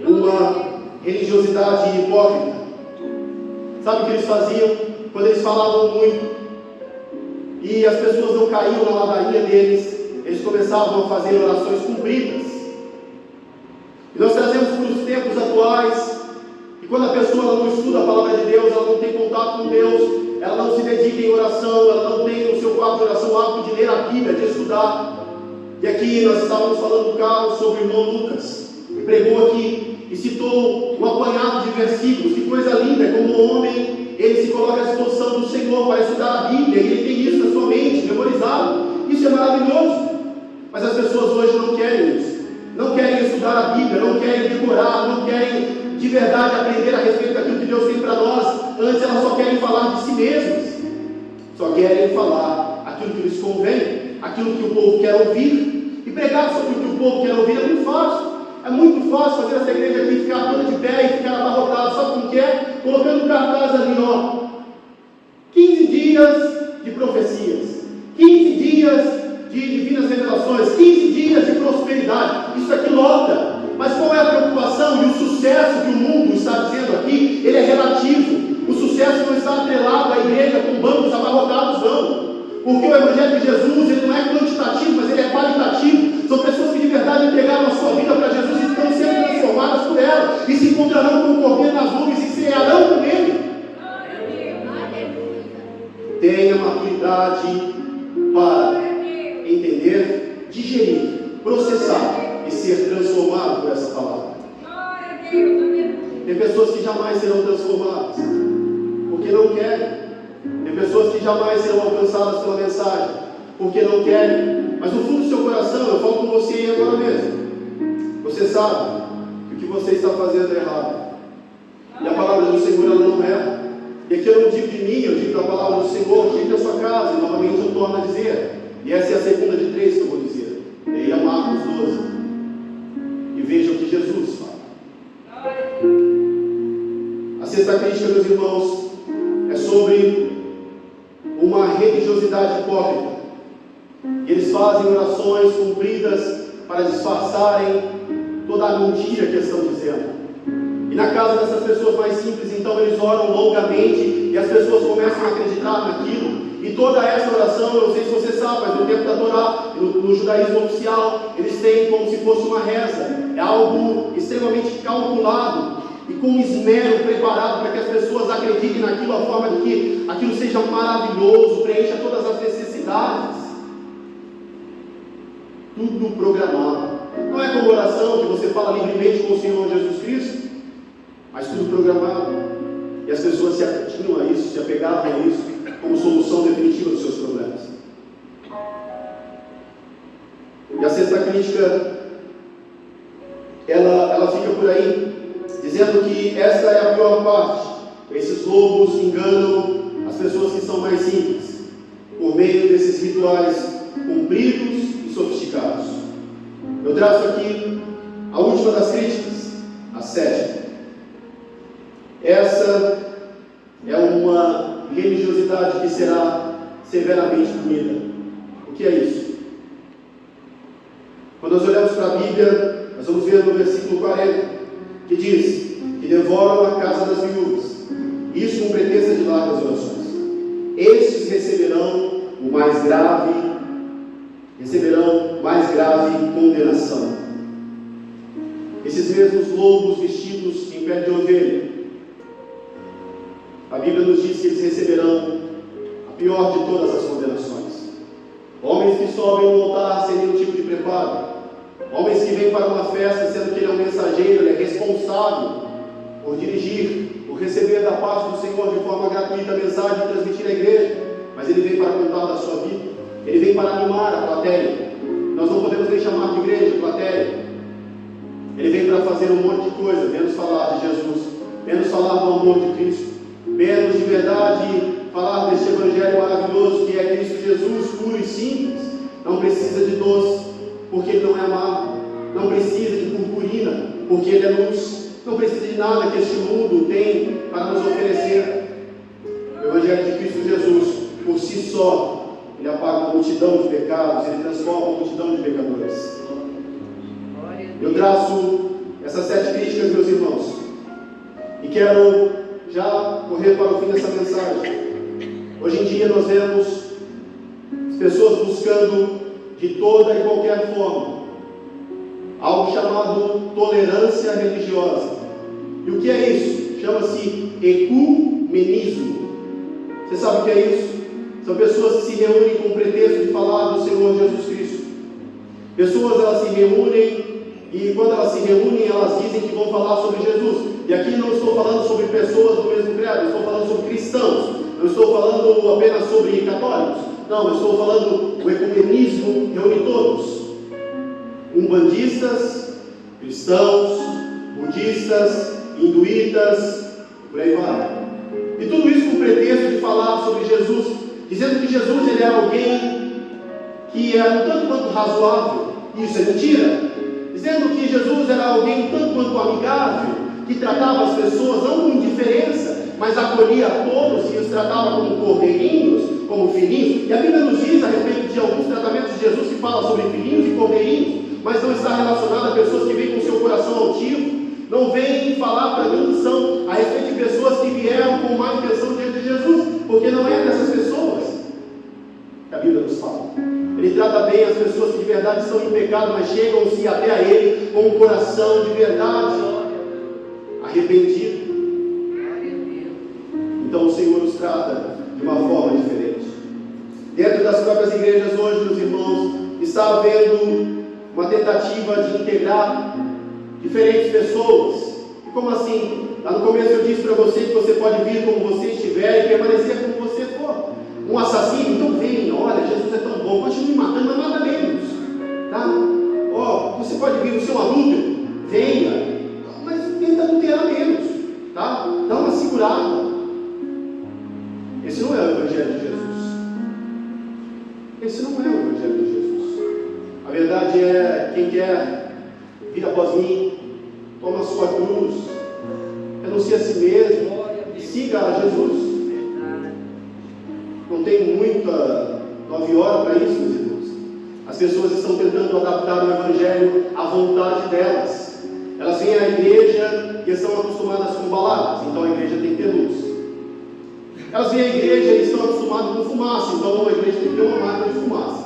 uma religiosidade hipócrita. Sabe o que eles faziam? Quando eles falavam muito e as pessoas não caíam na ladainha deles, eles começavam a fazer orações cumpridas. E nós trazemos para os tempos atuais, e quando a pessoa não estuda a palavra de Deus, ela não tem contato com Deus, ela não se dedica em oração, ela não tem no seu quarto de oração o hábito de ler a Bíblia, de estudar. E aqui nós estávamos falando do carro sobre o irmão Lucas, que pregou aqui e citou um apanhado de versículos. Que coisa linda, como o homem, ele se coloca à disposição do Senhor para estudar a Bíblia, e ele tem isso na sua mente, memorizado. Isso é maravilhoso. Mas as pessoas hoje não querem isso. Não querem estudar a Bíblia, não querem decorar, não querem de verdade aprender a respeito daquilo que Deus tem para nós. Antes elas só querem falar de si mesmas, só querem falar aquilo que lhes convém, aquilo que o povo quer ouvir. E pregar sobre o que o povo quer ouvir é muito fácil. É muito fácil fazer essa igreja aqui ficar toda de pé e ficar abarrotada. Sabe como que é? Colocando cartaz ali, ó: 15 dias de profecias, 15 dias de divinas revelações, 15 dias de prosperidade. Isso aqui lota. Mas qual é a preocupação? E o sucesso que o mundo está dizendo aqui, ele é relativo. O sucesso não está atrelado à igreja com bancos abarrotados, não. Porque o Evangelho de Jesus, ele não é quantitativo, mas ele é qualitativo. São pessoas que de verdade entregaram a sua vida para Jesus e estão sendo transformadas por ela, e se encontrarão com o Cordeiro nas nuvens e cearão com ele. Tenha maturidade para entender, digerir, processar e ser transformado por essa palavra. Tem pessoas que jamais serão transformadas porque não querem. Tem pessoas que jamais serão alcançadas pela mensagem porque não querem. Mas no fundo do seu coração, eu falo com você aí agora mesmo, você sabe que o que você está fazendo é errado. E a palavra do Senhor, ela não erra. E aqui eu não digo de mim, eu digo da palavra do Senhor, digo da sua casa. E novamente eu torno a dizer, e essa é a segunda de 3 que eu vou dizer: ei, amado Marcos 12 e veja o que Jesus fala. A sexta crítica, meus irmãos, é sobre uma religiosidade hipócrita. Eles fazem orações compridas para disfarçarem toda a mentira que estão dizendo. E na casa dessas pessoas mais simples, então, eles oram longamente e as pessoas começam a acreditar naquilo. E toda essa oração, eu não sei se você sabe, mas no tempo da Torá, no judaísmo oficial, eles têm como se fosse uma reza. É algo extremamente calculado e com esmero preparado para que as pessoas acreditem naquilo, a forma de que aquilo seja maravilhoso, preencha todas as necessidades. Tudo programado. Não é como oração que você fala livremente com o Senhor Jesus Cristo, mas tudo programado. E as pessoas se atinham a isso, se apegavam a isso como solução definitiva dos seus problemas. E a sexta crítica, ela fica por aí, dizendo que esta é a pior parte. Esses lobos enganam as pessoas que são mais simples, por meio desses rituais compridos e sofisticados. Eu traço aqui a última das críticas, a sétima. Essa é uma religiosidade que será severamente punida. O que é isso? Quando nós olhamos para a Bíblia, nós vamos ver no versículo 40, que diz que devoram a casa das viúvas, isso com pretexto de largas orações. Estes receberão mais grave condenação. Esses mesmos lobos vestidos em pele de ovelha, a Bíblia nos diz que eles receberão a pior de todas as condenações. Homens que sobem no altar sem nenhum tipo de preparo, homens que vêm para uma festa sendo que ele é um mensageiro, ele é responsável por dirigir, por receber da parte do Senhor de forma gratuita a mensagem e transmitir à igreja, mas ele vem para contar da sua vida, ele vem para animar a plateia. Nós não podemos nem chamar de igreja, plateia. Ele vem para fazer um monte de coisa, menos falar de Jesus, menos falar do amor de Cristo, menos de verdade falar deste evangelho maravilhoso que é Cristo Jesus, puro e simples. Não precisa de doce, porque ele não é amargo. Não precisa de purpurina, porque ele é luz. Não precisa de nada que este mundo tem para nos oferecer. O evangelho de Cristo Jesus, por si só, ele apaga uma multidão de pecados, ele transforma uma multidão de pecadores. Eu traço essas 7 críticas, meus irmãos, e quero já correr para o fim dessa mensagem. Hoje em dia nós vemos pessoas buscando de toda e qualquer forma algo chamado tolerância religiosa. E o que é isso? Chama-se ecumenismo. Você sabe o que é isso? São pessoas que se reúnem com o pretexto de falar do Senhor Jesus Cristo. Pessoas, elas se reúnem e quando elas se reúnem, elas dizem que vão falar sobre Jesus. E aqui não estou falando sobre pessoas do mesmo credo, estou falando sobre cristãos. Não estou falando apenas sobre católicos. Não, eu estou falando o ecumenismo reúne todos. Umbandistas, cristãos, budistas, hinduítas, por aí vai. E tudo isso com o pretexto de falar sobre Jesus, dizendo que Jesus ele é alguém que é um tanto quanto razoável. Isso é mentira. Dizendo que Jesus era alguém tanto quanto amigável, que tratava as pessoas não com indiferença, mas acolhia a todos e os tratava como cordeirinhos, como filhinhos. E a Bíblia nos diz a respeito de alguns tratamentos de Jesus que fala sobre filhinhos e cordeirinhos, mas não está relacionado a pessoas que vêm com seu coração altivo. Não vem falar para mim a respeito de pessoas que vieram com má intenção diante de Jesus, porque não é dessas pessoas que a Bíblia nos fala. Ele trata bem as pessoas que de verdade estão em pecado, mas chegam-se até a Ele com um coração de verdade arrependido. Então o Senhor nos trata de uma forma diferente. Dentro das próprias igrejas hoje, meus irmãos, está havendo uma tentativa de integrar diferentes pessoas. E como assim? Lá no começo eu disse para você que você pode vir como você estiver e permanecer como você for. Um assassino, então venha, olha, Jesus é tão bom, continue matando, mas nada menos, tá? Você pode vir no seu adúltero, venha, mas tenta adulterar menos, tá? Dá uma segurada. Esse não é o Evangelho de Jesus. Esse não é o Evangelho de Jesus. A verdade é, quem quem quer vir após mim, toma a sua cruz, renuncie a si mesmo e siga a Jesus. Não tem muita 9 horas para isso, meus irmãos. As pessoas estão tentando adaptar o Evangelho à vontade delas. Elas vêm à igreja e estão acostumadas com baladas, então a igreja tem que ter luz. Elas vêm à igreja e estão acostumadas com fumaça, então a igreja tem que ter uma máquina de fumaça.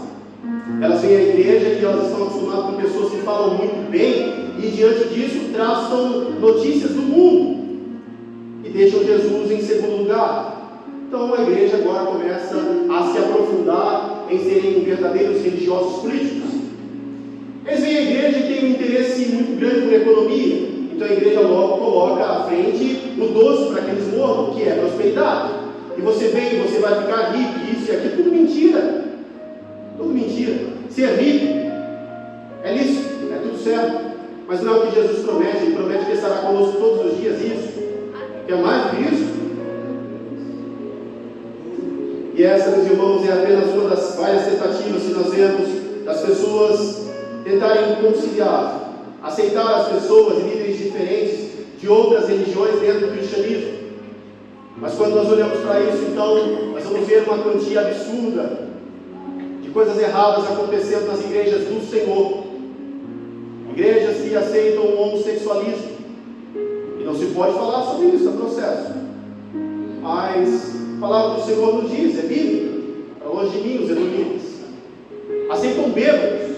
Elas vêm à igreja e elas estão acostumadas com pessoas que falam muito bem e diante disso traçam notícias do mundo e deixam Jesus em segundo lugar. Então a igreja agora começa a se aprofundar em serem verdadeiros religiosos políticos. Eles vêm à igreja e têm um interesse muito grande por economia, então a igreja logo coloca à frente o doce para que eles morram, que é prosperidade. E você vem, você vai ficar rico, isso e aquilo, tudo mentira. Tudo mentira. Ser rico é lícito, é tudo certo. Mas não é o que Jesus promete. Ele promete que estará conosco todos os dias. Isso. Quer mais do que isso? E essa, meus irmãos, é apenas uma das várias tentativas que nós vemos das pessoas tentarem conciliar, aceitar as pessoas e líderes diferentes de outras religiões dentro do cristianismo. Mas quando nós olhamos para isso, então, nós vamos ver uma quantia absurda de coisas erradas acontecendo nas igrejas do Senhor. Igrejas que aceitam o homossexualismo. E não se pode falar sobre isso, é processo. Mas a palavra do Senhor nos diz, é bíblica. Para longe de mim, os edomitas. Aceitam bêbados.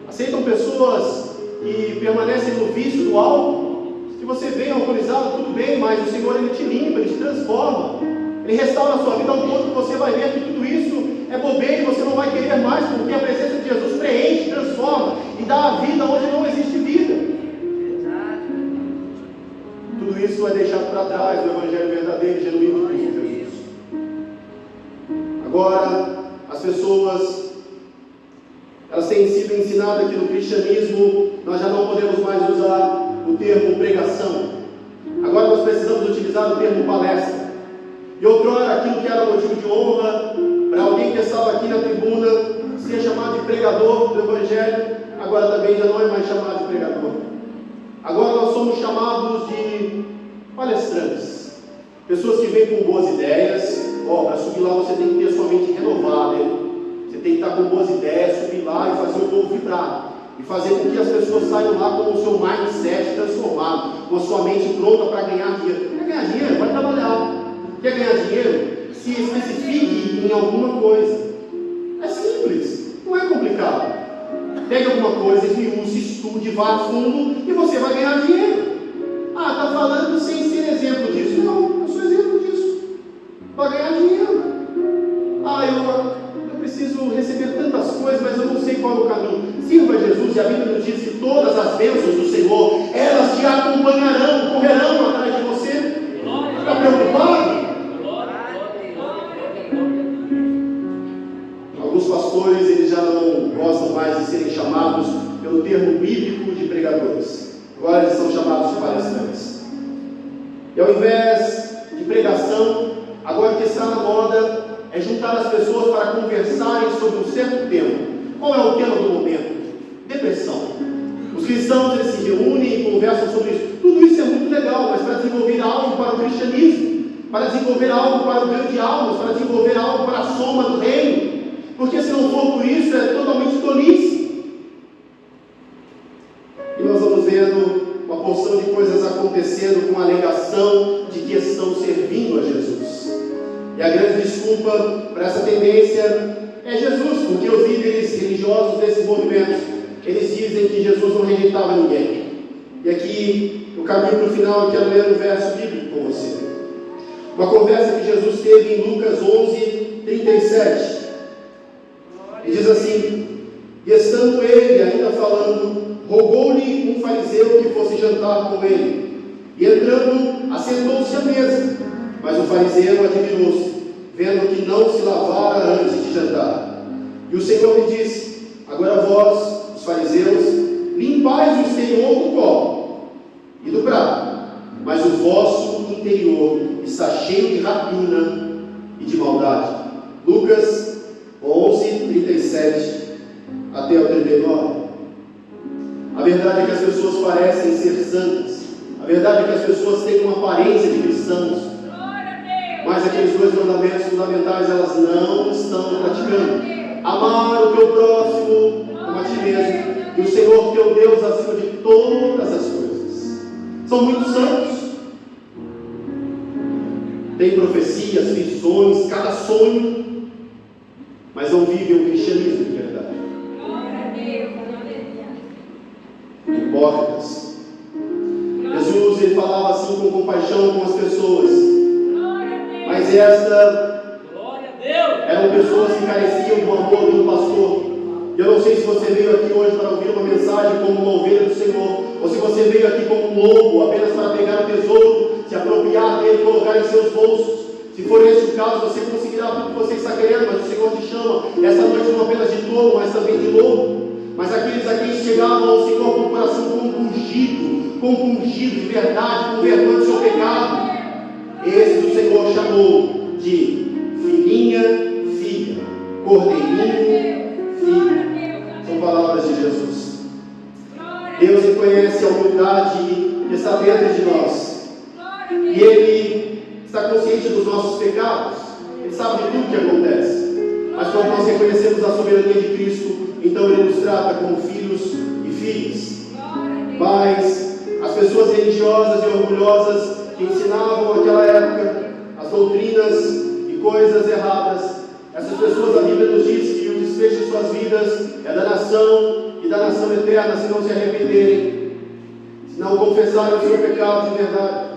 Aceitam pessoas que permanecem no vício do álcool. Se você vem alcoolizado, tudo bem, mas o Senhor, Ele te limpa, Ele te transforma. Ele restaura a sua vida ao ponto que você vai ver que tudo isso é bobeira e você não vai querer mais, porque a presença de Jesus preenche, transforma e dá a vida onde não existe vida. Tudo isso é deixado para trás do Evangelho verdadeiro e genuíno de Cristo Jesus. Agora, as pessoas, elas têm sido ensinadas que no cristianismo nós já não podemos mais usar o termo pregação. Agora nós precisamos utilizar o termo palestra. E outrora, aquilo que era motivo de honra para alguém que estava aqui na tribuna ser chamado de pregador do Evangelho, agora também já não é mais chamado de pregador. Agora nós somos chamados de palestrantes, pessoas que vêm com boas ideias. Para subir lá você tem que ter sua mente renovada, hein? Você tem que estar com boas ideias, subir lá e fazer o povo vibrar, e fazer com que as pessoas saiam lá com o seu mindset transformado, com a sua mente pronta para ganhar dinheiro. Quer ganhar dinheiro? Vai trabalhar. Quer ganhar dinheiro? Se especifique em alguma coisa. É simples, não é complicado. Pegue alguma coisa, esmiúce, estude, vá a fundo e você vai ganhar dinheiro. Está falando sem ser exemplo disso. Não, eu sou exemplo disso. Vai ganhar dinheiro. Eu preciso receber tantas coisas, mas eu não sei qual é o caminho. Sirva a Jesus, e a Bíblia nos diz que todas as bênçãos do Senhor, elas te acompanharão, correrão atrás de você. Está preocupado? Alguns pastores, eles já não gostam mais de serem chamados pelo termo bíblico de pregadores. Agora eles são chamados de palestrantes. E ao invés de pregação, agora o que está na moda é juntar as pessoas para conversarem sobre um certo tema. Qual é o tema do momento? Depressão. Os cristãos, eles se reúnem e conversam sobre isso. Tudo isso é muito legal, mas para desenvolver algo para o cristianismo, para desenvolver algo para o ganho de almas, para desenvolver algo para a soma do reino. Porque se não for por isso, é totalmente tolice. E nós vamos vendo uma porção de coisas acontecendo com a alegação de que estão servindo a Jesus. E a grande desculpa para essa tendência é Jesus, porque os líderes religiosos desses movimentos, eles dizem que Jesus não rejeitava ninguém. E aqui, no caminho para o final, eu quero ler um verso bíblico com você. Uma conversa que Jesus teve em Lucas 11, 37. E diz assim: e estando ele ainda falando, rogou-lhe um fariseu que fosse jantar com ele. E entrando, assentou-se à mesa. Mas o fariseu admirou-se, vendo que não se lavara antes de jantar. E o Senhor lhe disse: agora vós, os fariseus, limpais o exterior do copo e do prato, mas o vosso interior está cheio de rapina e de maldade. Lucas 11, 37 até o 39. verdade é que as pessoas parecem ser santas. A verdade é que as pessoas têm uma aparência de cristãos. Mas aqueles dois mandamentos fundamentais elas não estão praticando. Amar o teu próximo como a ti mesmo. E o Senhor teu Deus acima de todas as coisas. São muito santos. Tem profecias, visões, cada sonho, mas não vivem o cristianismo de verdade. Hipócritas. Jesus ele falava assim com compaixão com as pessoas, mas eram pessoas que careciam do amor do pastor. Eu não sei se você veio aqui hoje para ouvir uma mensagem como uma ovelha do Senhor, ou se você veio aqui como um lobo, apenas para pegar o tesouro, se apropriar dele e colocar em seus bolsos. Se for esse o caso, você conseguirá tudo que você está querendo, mas o Senhor te chama essa noite não apenas de tolo, mas também de lobo. Mas aqueles a quem chegavam ao Senhor com o coração compungido de verdade, com vergonha do seu pecado, esse o Senhor chamou de filhinha, filha, cordeirinho, filho. São palavras de Jesus. Deus reconhece a humildade que está dentro de nós. E Ele está consciente dos nossos pecados. Ele sabe de tudo que acontece. Mas quando nós reconhecemos a soberania de Cristo, então Ele nos trata como filhos e filhas. Mas as pessoas religiosas e orgulhosas que ensinavam naquela época as doutrinas e coisas erradas, essas pessoas, a Bíblia nos diz que o desfecho de suas vidas é danação e danação eterna se não se arrependerem, se não confessarem o seu pecado de verdade.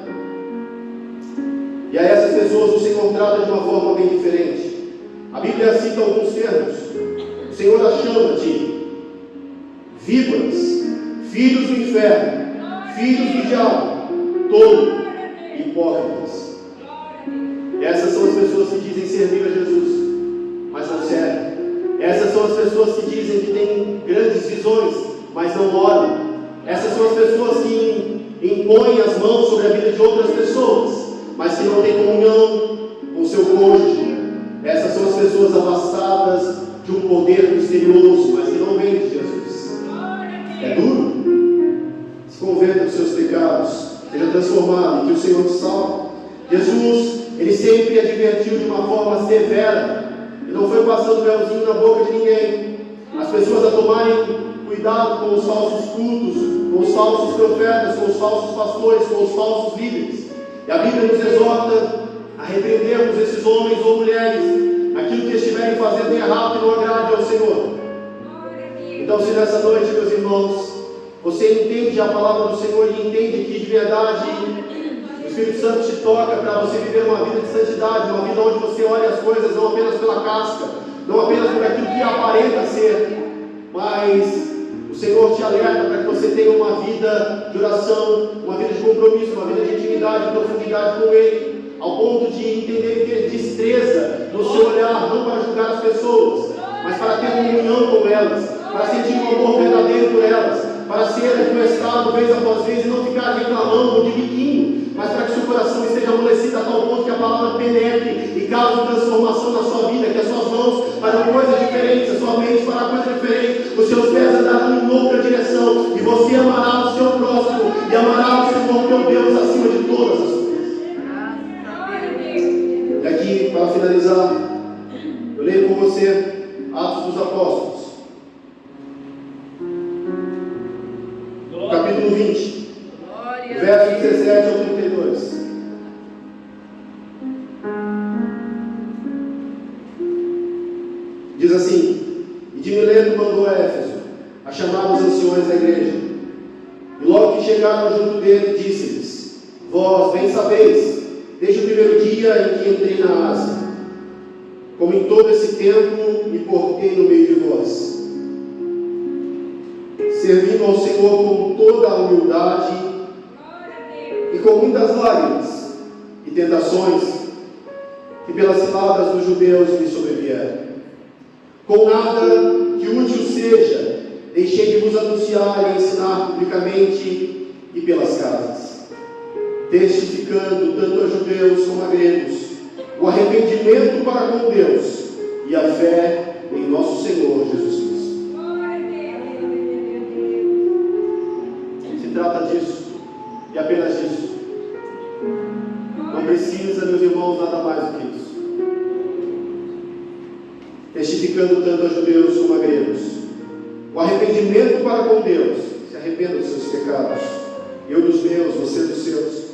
E a essas pessoas o Senhor trata de uma forma bem diferente. A Bíblia cita alguns termos. O Senhor as chama de víboras, filhos do inferno, filhos do diabo, tolo, hipócritas. Essas são as pessoas que dizem servir a Jesus, mas não servem. Essas são as pessoas que dizem que têm grandes visões, mas não oram. Essas são as pessoas que impõem as mãos sobre a vida de outras pessoas, mas que não têm comunhão com o seu cônjuge. Essas são as pessoas afastadas de um poder misterioso, mas que não vem de Jesus. É duro? Se converta dos seus pecados, seja transformado, e que o Senhor te salve. Jesus, Ele sempre advertiu de uma forma severa, e não foi passando melzinho na boca de ninguém. As pessoas a tomarem cuidado com os falsos cultos, com os falsos profetas, com os falsos pastores, com os falsos líderes. E a Bíblia nos exorta a repreendermos esses homens ou mulheres naquilo que estiverem fazendo errado e não agrade ao Senhor. Então, se nessa noite, meus irmãos, você entende a palavra do Senhor e entende que de verdade o Espírito Santo te toca para você viver uma vida de santidade, uma vida onde você olha as coisas não apenas pela casca, não apenas por aquilo que aparenta ser, mas o Senhor te alerta para que você tenha uma vida de oração, uma vida de compromisso, uma vida de intimidade, de profundidade com Ele, ao ponto de entender e ter destreza no seu olhar, não para julgar as pessoas, mas para ter comunhão com elas, para sentir um amor verdadeiro por elas, para ser admoestado vez após vez e não ficar reclamando de biquinho, mas para que seu coração esteja amolecido a tal ponto que a palavra penetre e cause transformação na sua vida, que as suas mãos farão coisas diferentes, a sua mente fará coisas diferentes, os seus pés andarão em outra direção, e você amará o seu próximo e amará o Senhor teu Deus acima de todas as coisas. E aqui, para finalizar, eu leio com você Atos dos Apóstolos, capítulo 20, verso 17 ao 32. Diz assim: E de Mileto mandou a Éfeso a chamar os anciões da igreja. E logo que chegaram junto dele, disse-lhes: Vós bem sabeis, desde o primeiro dia em que entrei na Ásia, como em todo esse tempo me portei no meio de vós, servindo ao Senhor com toda a humildade e com muitas lágrimas e tentações que pelas ciladas dos judeus me sobrevieram. Com nada que útil seja, deixei de vos anunciar e ensinar publicamente e pelas casas, testificando tanto a judeus como a gregos o arrependimento para com Deus e a fé em nosso Senhor Jesus Cristo. precisa, meus irmãos, nada mais do que isso. Testificando tanto a judeus como a gregos. O arrependimento para com Deus. Se arrependa dos seus pecados. Eu dos meus, você dos seus.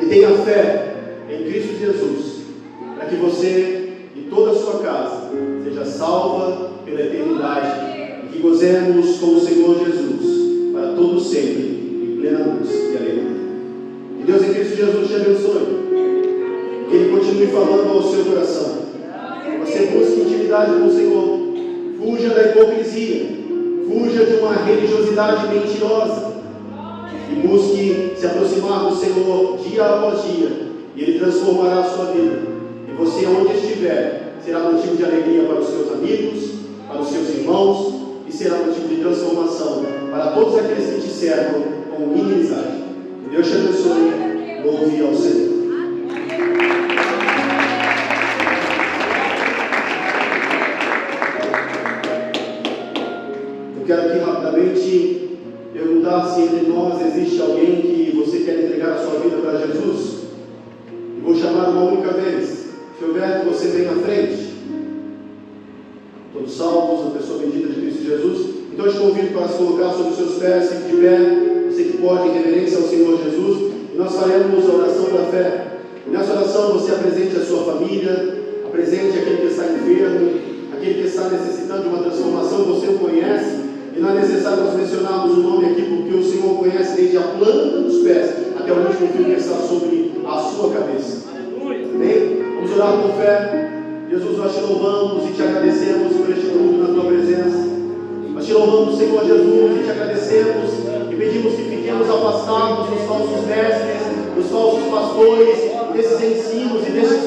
E tenha fé em Cristo Jesus, para que você e toda a sua casa seja salva pela eternidade e que gozemos com o Senhor Jesus para todos sempre, em plena luz e alegria. Que Deus em Cristo Jesus te abençoe, que Ele continue falando ao seu coração, que você busque intimidade com o Senhor, fuja da hipocrisia, fuja de uma religiosidade mentirosa e busque se aproximar do Senhor dia após dia, e Ele transformará a sua vida. E você, onde estiver, será motivo de alegria para os seus amigos, para os seus irmãos, e será motivo de transformação para todos aqueles que te cercam com inimizade. Que Deus te abençoe. Louve ao Senhor. Eu quero aqui rapidamente perguntar se entre nós existe alguém que você quer entregar a sua vida para Jesus. Eu vou chamar uma única vez. Se houver, que você venha à frente. Todos salvos, a pessoa bendita de Cristo Jesus. Então eu te convido para se colocar sobre os seus pés, fique de pé. Você que pode, em reverência ao Senhor Jesus. E nós faremos a oração da fé. E nessa oração você apresente a sua família, apresente aquele que está enfermo, aquele que está necessitando de uma transformação, você o conhece. E não é necessário nós mencionarmos o nome aqui, porque o Senhor conhece desde a planta dos pés até o último fio que está sobre a sua cabeça. Amém? Vamos orar com fé. Jesus, nós te louvamos e te agradecemos por este culto na tua presença. Nós te louvamos, Senhor Jesus, e te agradecemos e pedimos que fiquemos afastados dos falsos mestres, dos falsos pastores, desses ensinos e desses